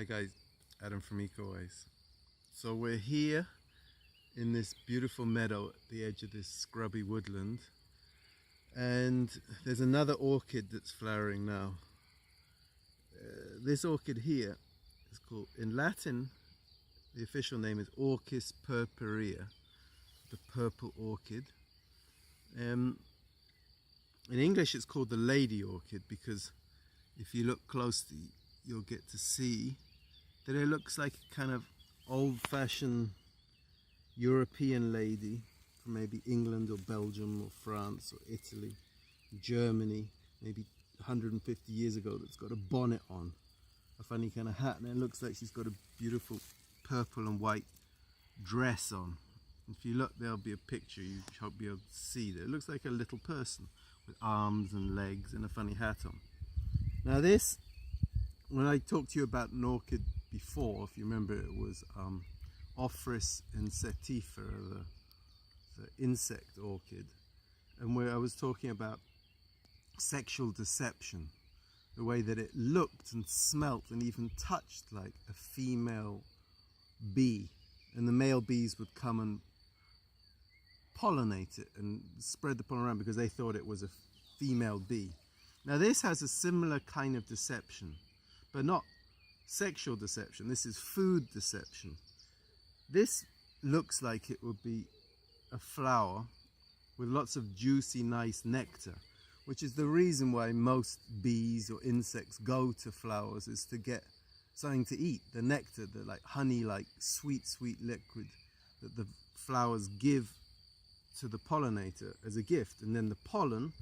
Hi guys, Adam from Ecowise. So we're here in this beautiful meadow at the edge of this scrubby woodland, and there's another orchid that's flowering now. This orchid here is called, in Latin, the official name is Orchis purpurea, the purple orchid. In English it's called the lady orchid because if you look closely you'll get to see that it looks like a kind of old-fashioned European lady from maybe England or Belgium or France or Italy, Germany, maybe 150 years ago, that's got a bonnet on, a funny kind of hat, and it looks like she's got a beautiful purple and white dress on. If you look, there'll be a picture, you hope you'll be able to see that it looks like a little person with arms and legs and a funny hat on. Now this, when I talked to you about an orchid before, if you remember, it was Orchis insectivora, the insect orchid, and where I was talking about sexual deception, the way that it looked and smelt and even touched like a female bee, and the male bees would come and pollinate it and spread the pollen around because they thought it was a female bee. Now this has a similar kind of deception, but not sexual deception. This is food deception. This looks like it would be a flower with lots of juicy, nice nectar, which is the reason why most bees or insects go to flowers, is to get something to eat. The nectar, the like honey, like sweet, sweet liquid that the flowers give to the pollinator as a gift, and then the pollen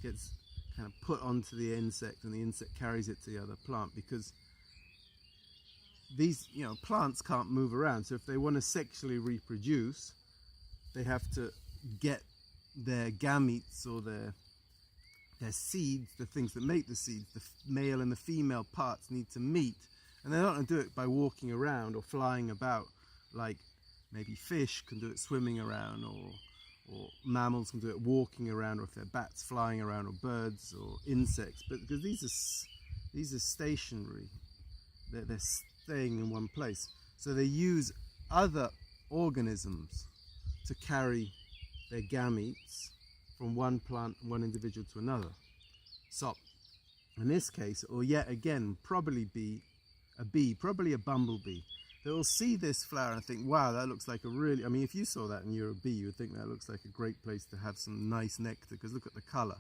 gets kind of put onto the insect and the insect carries it to the other plant, because these plants can't move around, so if they want to sexually reproduce they have to get their gametes or their seeds, the things that make the seeds, the male and the female parts need to meet, and they're not going to do it by walking around or flying about like maybe fish can do it swimming around, or mammals can do it walking around, or if they're bats flying around, or birds or insects, but because these are stationary, they're staying in one place, so they use other organisms to carry their gametes from one plant, one individual to another. So in this case, or yet again, probably be a bee, probably a bumblebee. They'll see this flower and think, wow, that looks like a really, I mean, if you saw that and you're a bee, you would think that looks like a great place to have some nice nectar, because look at the color.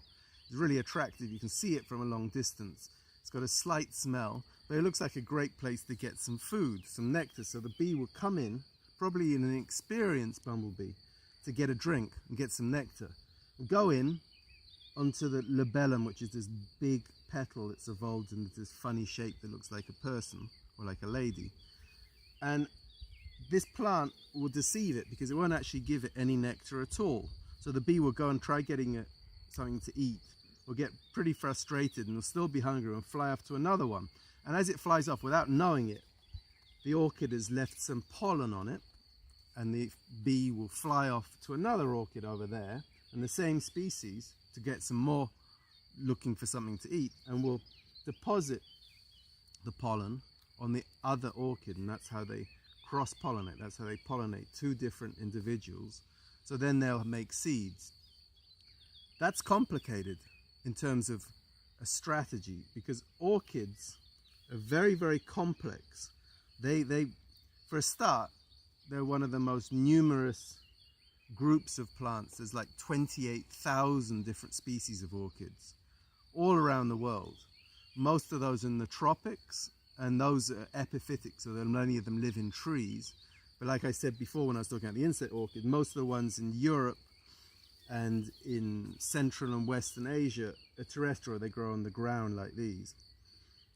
It's really attractive. You can see it from a long distance. It's got a slight smell, but it looks like a great place to get some food, some nectar. So the bee will come in, probably in an experienced bumblebee, to get a drink and get some nectar. Go in onto the labellum, which is this big petal that's evolved into this funny shape that looks like a person or like a lady. And this plant will deceive it because it won't actually give it any nectar at all. So the bee will go and try getting it something to eat, will get pretty frustrated and will still be hungry and fly off to another one. And as it flies off, without knowing it, the orchid has left some pollen on it, and the bee will fly off to another orchid over there, and the same species, to get some more, looking for something to eat, and will deposit the pollen on the other orchid, and that's how they cross-pollinate. That's how they pollinate two different individuals. So then they'll make seeds. That's complicated in terms of a strategy, because orchids are very, very complex. They for a start, they're one of the most numerous groups of plants. There's like 28,000 different species of orchids all around the world. Most of those in the tropics, and those are epiphytic, so many of them live in trees. But like I said before when I was talking about the insect orchid, most of the ones in Europe and in Central and Western Asia are terrestrial. They grow on the ground like these.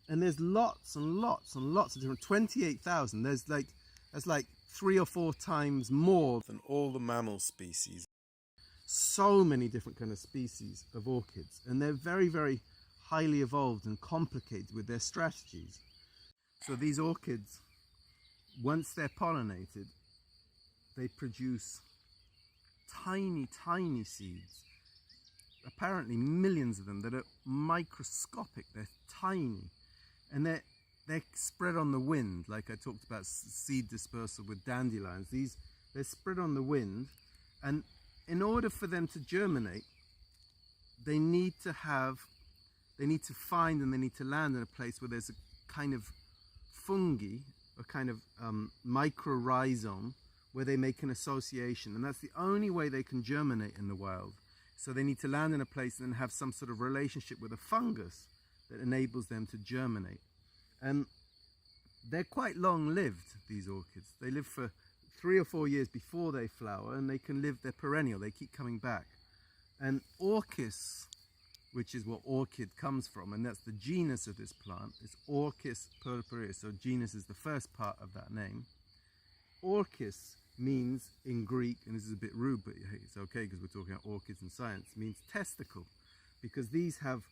And there's lots and lots and lots of different, 28,000. That's like 3 or 4 times more than all the mammal species. So many different kind of species of orchids, and they're very, very highly evolved and complicated with their strategies. So these orchids, once they're pollinated, they produce tiny, tiny seeds, apparently millions of them, that are microscopic. They're tiny, and they're spread on the wind, like I talked about seed dispersal with dandelions. They're spread on the wind, and in order for them to germinate, they need to find and they need to land in a place where there's a kind of fungi, a kind of mycorrhizome, where they make an association, and that's the only way they can germinate in the wild. So they need to land in a place and have some sort of relationship with a fungus that enables them to germinate. And they're quite long-lived, these orchids. They live for 3 or 4 years before they flower, and they can live, they're perennial, they keep coming back. And orchis, which is what orchid comes from, and that's the genus of this plant, is Orchis purpurea. So genus is the first part of that name. Orchis means in Greek, and this is a bit rude, but it's okay because we're talking about orchids and science, means testicle, because these have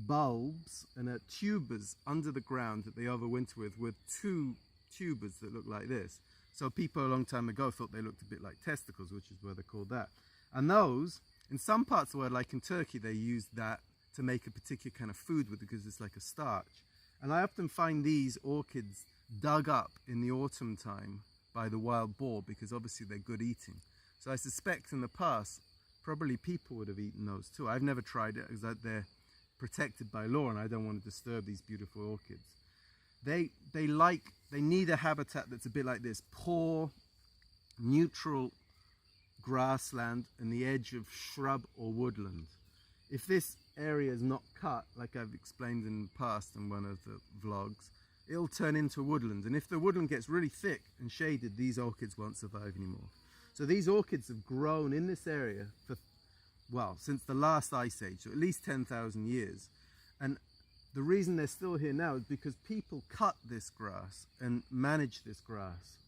bulbs and tubers under the ground that they overwinter with 2 tubers that look like this. So people a long time ago thought they looked a bit like testicles, which is why they're called that. And those, in some parts of the world, like in Turkey, they use that to make a particular kind of food with, because it's like a starch. And I often find these orchids dug up in the autumn time by the wild boar, because obviously they're good eating. So I suspect in the past, probably people would have eaten those too. I've never tried it because they're protected by law and I don't want to disturb these beautiful orchids. They need a habitat that's a bit like this, poor, neutral grassland and the edge of shrub or woodland. If this area is not cut, like I've explained in the past in one of the vlogs, it'll turn into woodland, and if the woodland gets really thick and shaded, these orchids won't survive anymore. So these orchids have grown in this area for, well, since the last ice age, so at least 10,000 years. And the reason they're still here now is because people cut this grass and manage this grass,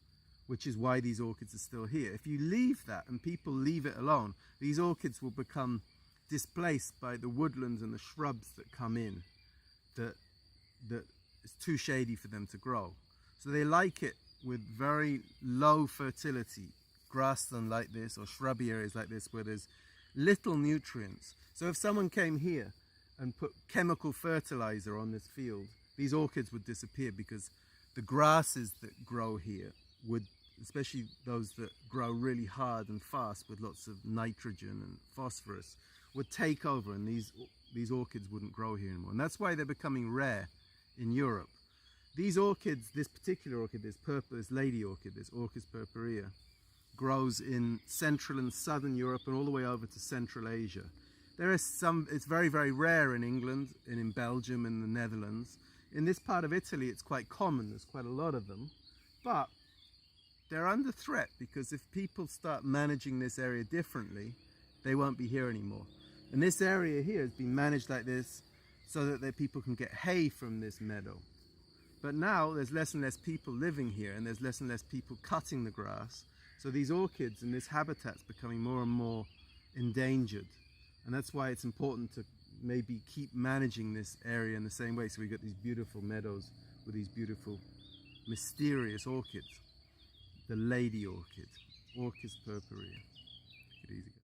which is why these orchids are still here. If you leave that and people leave it alone, these orchids will become displaced by the woodlands and the shrubs that come in, that it's too shady for them to grow. So they like it with very low fertility, grassland like this or shrubby areas like this where there's little nutrients. So if someone came here and put chemical fertilizer on this field, these orchids would disappear, because the grasses that grow here would, especially those that grow really hard and fast with lots of nitrogen and phosphorus, would take over, and these orchids wouldn't grow here anymore. And that's why they're becoming rare in Europe. These orchids, this particular orchid, this lady orchid, this Orchis purpurea, grows in Central and Southern Europe and all the way over to Central Asia. There is some, it's very, very rare in England and in Belgium and the Netherlands. In this part of Italy, it's quite common, there's quite a lot of them, but they're under threat, because if people start managing this area differently, they won't be here anymore. And this area here has been managed like this so that people can get hay from this meadow. But now there's less and less people living here, and there's less and less people cutting the grass. So these orchids and this habitat's becoming more and more endangered. And that's why it's important to maybe keep managing this area in the same way. So we've got these beautiful meadows with these beautiful mysterious orchids. The lady orchid, Orchis purpurea. Take it easy.